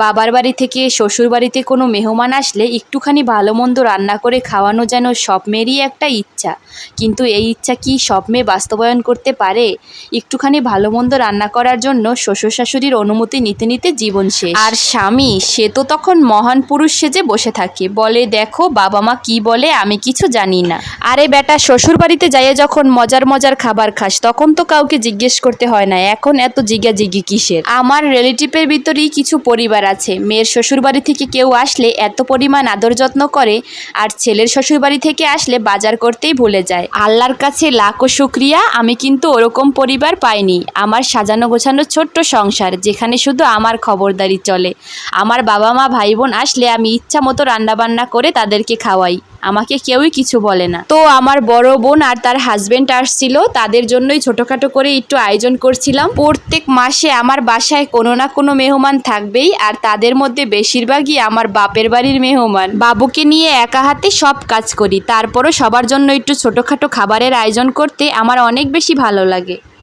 বাবার বাড়ি থেকে শ্বশুর বাড়িতে কোনো মেহমান আসলে একটুখানি ভালো মন্দ রান্না করে খাওয়ানো যেন সব মেয়েরই একটা ইচ্ছা। কিন্তু এই ইচ্ছা কি সব মেয়ে বাস্তবায়ন করতে পারে? একটুখানি ভালো মন্দ রান্না করার জন্য শ্বশুর শাশুড়ির অনুমতি নিতে নিতে জীবন শেষ। আর স্বামী সে তো তখন মহান পুরুষ সেজে বসে থাকে, বলে দেখো বাবা মা কি বলে, আমি কিছু জানি না। আরে বেটা, শ্বশুর বাড়িতে যাইয়ে যখন মজার মজার খাবার খাস তখন তো কাউকে জিজ্ঞেস করতে হয় না, এখন এত জিজ্ঞাজিজ্ঞি কিসের? আমার রিলেটিভের ভিতরেই কিছু পরিবার আছে, মেয়ের শ্বশুরবাড়ি থেকে কেউ আসলে এত পরিমাণ আদর যত্ন করে, আর ছেলের শ্বশুরবাড়ি থেকে আসলে বাজার করতেই ভুলে যায়। আল্লাহর কাছে লাখো শুক্রিয়া, আমি কিন্তু ওরকম পরিবার পাইনি। আমার সাজানো গোছানো ছোট্ট সংসার, যেখানে শুধু আমার খবরদারি চলে। আমার বাবা মা ভাই বোন আসলে আমি ইচ্ছা মতো রান্নাবান্না করে তাদেরকে খাওয়াই, আমাকে কেউই কিছু বলে না। তো আমার বড় বোন আর তার হাজবেন্ড আসছিল, তাদের জন্যই ছোটখাটো করে একটু আয়োজন করছিলাম। প্রত্যেক মাসে আমার বাসায় কোনো না কোনো মেহমান থাকবেই, আর তাদের মধ্যে বেশিরভাগই আমার বাপের বাড়ির মেহমান। বাবুকে নিয়ে একা হাতে সব কাজ করি, তারপরও সবার জন্য একটু ছোটখাটো খাবারের আয়োজন করতে আমার অনেক বেশি ভালো লাগে।